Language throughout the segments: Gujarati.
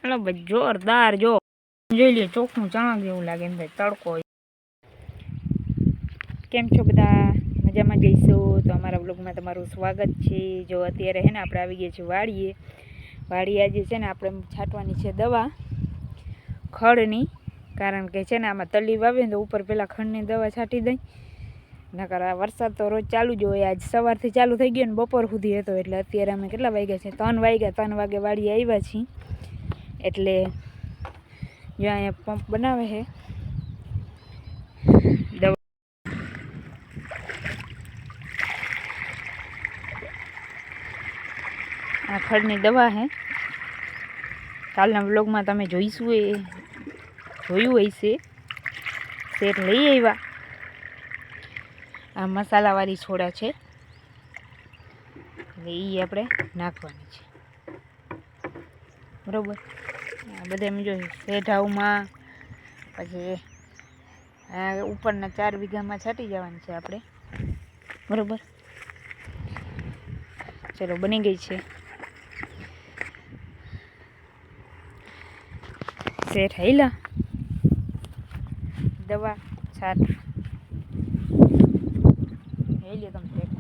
એટલે ભાઈ જોરદાર જો જોઈ લે ચોખ્ખું ચણા જેવું લાગે એમ ભાઈ તડકો. કેમ છો બધા? મજામાં જઈશું તો અમારા બ્લોગમાં તમારું સ્વાગત છે. જો અત્યારે હે ને આપણે આવી ગયા છીએ વાડીએ આજે છે ને આપણે છાંટવાની છે દવા ખડની, કારણ કે છે ને આમાં તલી વાવીએ તો ઉપર પેલા ખડની દવા છાંટી દઈ, નકર આ વરસાદ તો રોજ ચાલુ જ હોય. આજ સવારથી ચાલુ થઈ ગયો ને બપોર સુધી હતો, એટલે અત્યારે અમે કેટલા વાગ્યા છે 3 વાગે વાડીએ આવ્યા છીએ. એટલે જો અહીંયા પંપ બનાવે છે દવા, આ ખડની દવા છે. કાલના વ્લોગમાં તમે જોયું હોય છે. શેર લઈ આવ્યા. આ મસાલાવાળી છોડા છે એટલે એ આપણે નાખવાની છે, બરાબર. આ બધા એમ જો શેઢાવમાં પછી આ ઉપરના 4 વીઘામાં છાંટી જવાની છે આપણે, બરાબર. ચલો બની ગઈ છે શેઠ હાઈલા દવા છાંટ લઈ લે તમે શેઠ,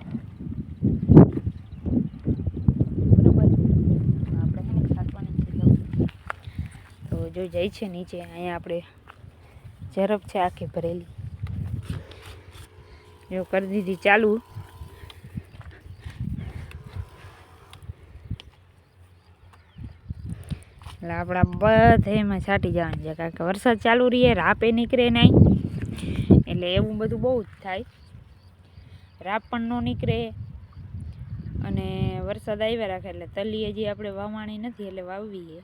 બરાબર. આપણે છાંટવાની છે દવા. તો જો જાય છે નીચે, અહીંયા આપણે ઝરપ છે આખી ભરેલી, જો કરી દીધી ચાલુ. એટલે આપણા બધેમાં છાંટી જવાની છે, કારણ કે વરસાદ ચાલુ રહીએ, રાપે નીકળે નહીં, એટલે એવું બધું બહુ જ થાય. રાપ પણ ન નીકળે અને વરસાદ આવ્યા રાખે, એટલે તલી હજી આપણે વાવણી નથી એટલે વાવવી.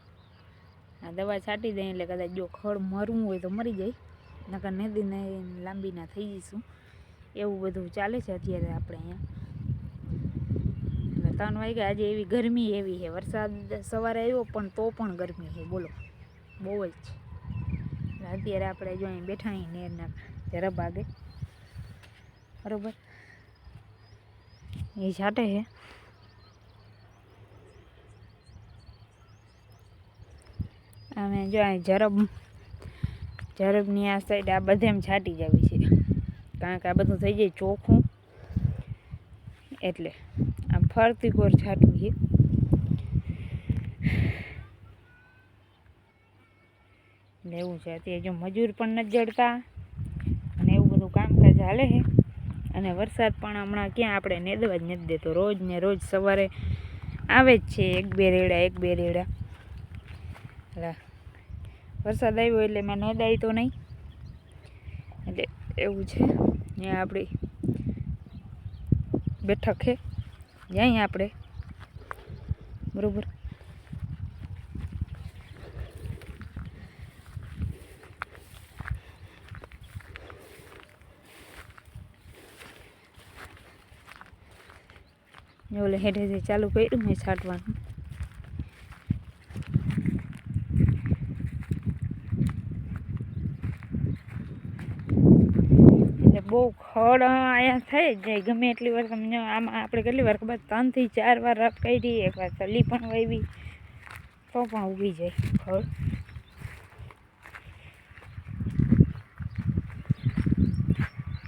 આ દવા છાંટી દઈએ એટલે કદાચ જો ખડ મરવું હોય તો મરી જાય, નકર નદીને લાંબીના થઈ જઈશું. એવું બધું ચાલે છે અત્યારે આપણે અહીંયા. 3 વાગ્યા આજે એવી ગરમી એવી છે. વરસાદ સવારે આવ્યો પણ તો પણ ગરમી છે, બોલો, બહુ જ. અત્યારે આપણે જો અહીં બેઠા અહીં નેરના જરા ભાગે, બરાબર. એ છાંટે છે. અમે જો અહીં ઝરબની આ સાઈડ આ બધે એમ છાંટી જ આવી છે, કારણ કે આ બધું થઈ જાય ચોખ્ખું, એટલે આમ ફરતી કોર છાંટવું છે. એવું છે અત્યારે જો મજૂર પણ નથી જડતા અને એવું બધું કામકાજ હાલે છે. અને વરસાદ પણ હમણાં ક્યાં આપણે નેદવા જ નથી દેતો. રોજ ને રોજ સવારે આવે જ છે 1-2 રેડા. એટલે વરસાદ આવ્યો એટલે મેં નેદાય તો નહીં, એટલે એવું છે. ત્યાં આપણી બેઠક છે, જ્યાં આપણે, બરાબર. ઓલે હેઠેથી ચાલુ કર્યું મેં છાંટવાનું. એટલે બહુ ખડ અહીંયા થઈ જ જાય ગમે એટલી વાર. તમે આમાં આપણે કેટલી વાર ખબર 3 થી 4 વાર રાપ કરી, એકવાર તલી પણ વાવી તો પણ ઉગી જાય ખડ.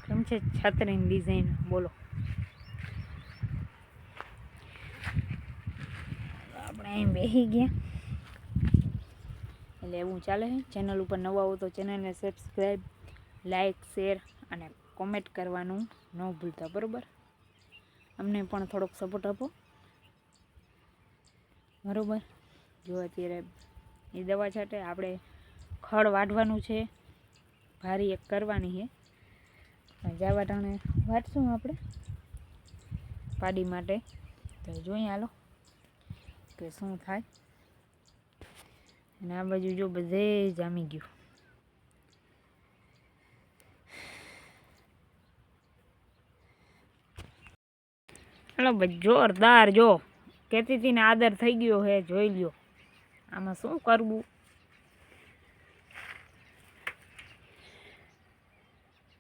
કેમ છે છાતરીની ડિઝાઇન, બોલો. આપણે અહીં બેસી ગયા એટલે એવું ચાલે છે. ચેનલ ઉપર નવા હો તો ચેનલને સબસ્ક્રાઈબ, લાઈક, શેર અને કોમેન્ટ કરવાનું ન ભૂલતા, બરાબર. અમને પણ થોડોક સપોર્ટ આપો, બરાબર. જો અત્યારે એ દવા છાંટે, આપણે ખડ વાઢવાનું છે, ભારી એક કરવાની છે. જાવા ટાણે વાટશું આપણે પાડી માટે, તો જોઈએ હાલો કે શું થાય. અને આ બાજુ જો બધે જામી ગયું. એટલે ભાઈ જોરદાર જો કહેતી હતી ને આદર થઈ ગયો હે, જોઈ લ્યો. આમાં શું કરવું,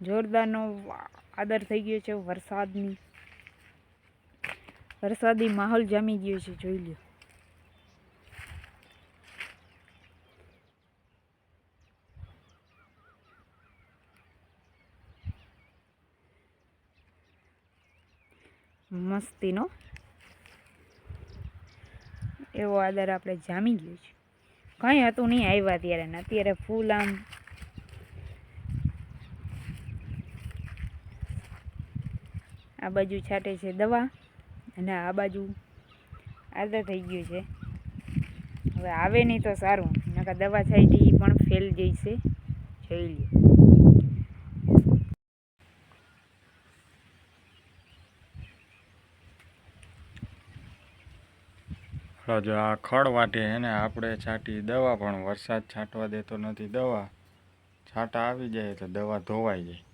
જોરદારનો આદર થઈ ગયો છે. વરસાદી માહોલ જામી ગયો છે, જોઈ લ્યો. મસ્તીનો એવો આદર આપણે જામી ગયો છે. કંઈ હતું નહીં આવ્યા ત્યારે ને અત્યારે ફૂલ આમ આ બાજુ છાંટે છે દવા અને આ બાજુ આદર થઈ ગયું છે. હવે આવે નહીં તો સારું, નકર દવા છાંટી પણ ફેલ જઈશે. જોઈ લ્યો. જો આ ખડ વાટે એને આપણે છાંટી દવા, પણ વરસાદ છાંટવા દેતો નથી. દવા છાંટા આવી જાય તો દવા ધોવાઈ જાય.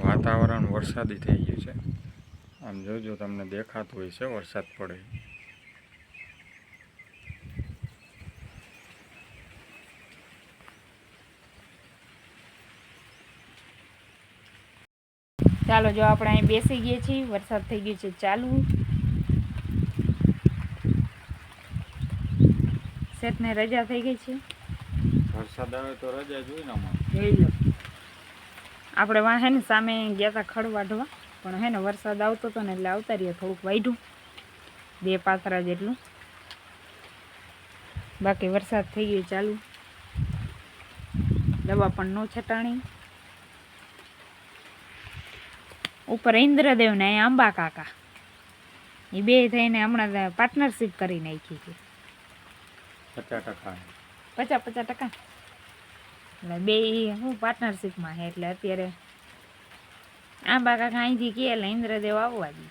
વાતાવરણ વરસાદી થઈ ગયું છે. આમ જોજો, તમને દેખાતું હોય છે વરસાદ પડે. ચાલો, જો આપણે અહીં બેસી ગયા છીએ, વરસાદ થઈ ગયો છે ચાલુ. શેઠને રજા થઈ ગઈ છે. વરસાદ આવે તો રજા જોઈ ને જોઈ લો. આપણે વાં હે ને સામે ગયા હતા ખડ વાઢવા, પણ હે ને વરસાદ આવતો હતો ને એટલે આવતા રહ્યા, થોડુંક વાઢ્યું 2 પાથરા જેટલું. બાકી વરસાદ થઈ ગયો ચાલુ. દવા પણ ન છટાણી. ઉપર ઇન્દ્રદેવ ને અહીંયા અંબા કાકા, એ બે થઈને હમણાં પાર્ટનરશીપ કરી નાખી છે. 50%. 50-50%. એટલે બે હું પાર્ટનરશીપમાં છે. એટલે અત્યારે આંબા કાકા અહીંથી કહે એટલે ઇન્દ્રદેવ આવવા દે.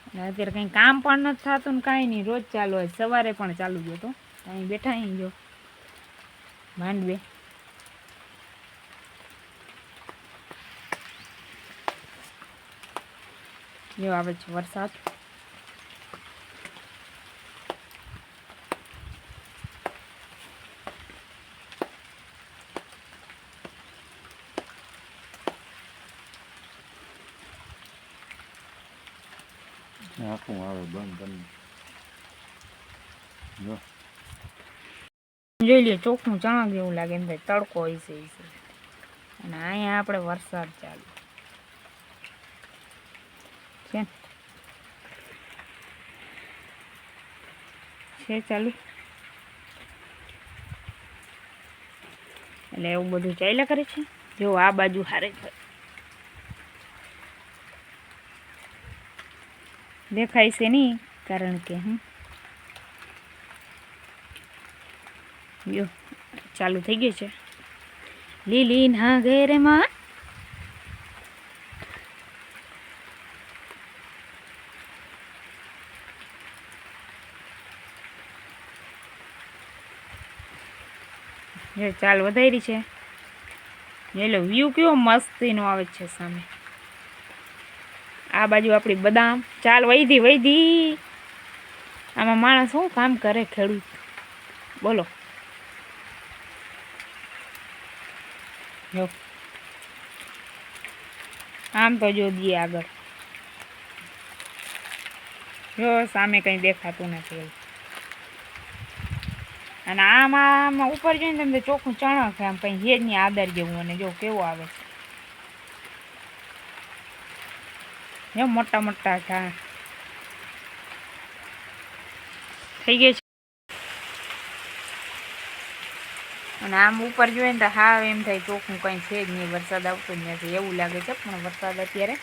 એટલે અત્યારે કંઈ કામ પણ નથી થતું ને કાંઈ નહીં, રોજ ચાલુ હોય. સવારે પણ ચાલુ ગયો તો અહીં બેઠા અહીં જો માંડવે. જો આવે છે વરસાદ. આખું આવે બંધ બંધ. જો જોઈ લે, ચોખ્ખું ચણા જેવું લાગે એમ થાય, તડકો હોય છે. અને અહીંયા આપણે વરસાદ ચાલુ છે ચાલુ. એટલે એવું બધું ચાલ્યા કરે છે. જો આ બાજુ હારે દેખાય છે નહીં, કારણ કે જો ચાલુ થઈ ગયું છે. લીલી ના ઘેરમાં ચાલ વધારી છે. એટલે વ્યૂ કેવો મસ્તીનો આવે છે સામે. આ બાજુ આપણી બદામ ચાલ વૈધી. આમાં માણસ શું કામ કરે, ખેડૂત બોલો. જો આમ તો જો દઈએ આગળ, જો સામે કંઈ દેખાતું નથી. અને આમાં ઉપર જોઈને તમને ચોખ્ખું ચણક છે, આમ કંઈ હેજની આદર જેવું. અને જો કેવો આવે છે, જો મોટા મોટા ઝાડ થઈ ગયા છે. અને આમ ઉપર જોઈએ ને તો હા એમ થાય ચોખ્ખું કંઈ છે જ નહીં, વરસાદ આવતો જ નથી એવું લાગે છે. પણ વરસાદ અત્યારે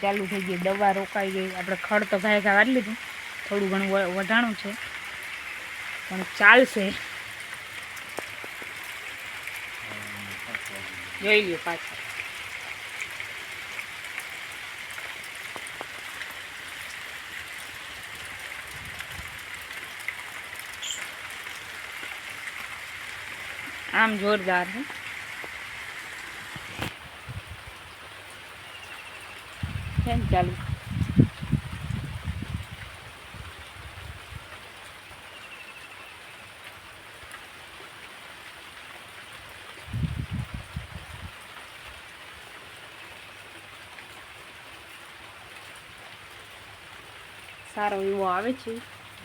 ચાલુ થઈ ગઈ. દવા રોકાઈ ગઈ. આપણે ખડ તો ઘાય ઘા વાળી લીધું, થોડું ઘણું વઢાણું છે, પણ ચાલશે. જોઈ લ્યો પાછળ. આમ જોરદાર છે. ચાલુ સારો એવો આવે છે.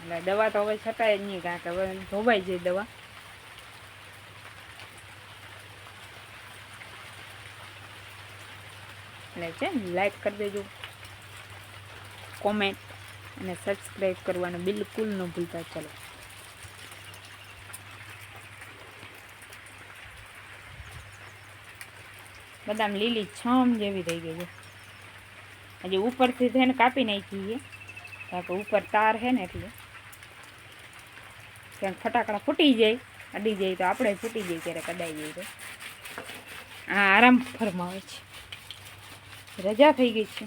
એટલે દવા તો હવે છટાય જ નહીં, કારણ કે હવે ધોવાઈ જાય દવા. એટલે છે લાઈક કરી દેજો, કોમેન્ટ અને સબસ્ક્રાઈબ કરવાનું બિલકુલ ન ભૂલતા. ચલો બદામ લીલી છમ જેવી થઈ ગઈ છે. હજી ઉપરથી છે ને કાપી નાખી છે, કારણ કે ઉપર તાર છે ને એટલે ક્યાંક ફટાકડા ફૂટી જાય, અડી જાય તો આપણે ફૂટી જાય, ક્યારેક અડાઈ જાય તો. આ આરામ ફરમાવે છે, રજા થઈ ગઈ છે.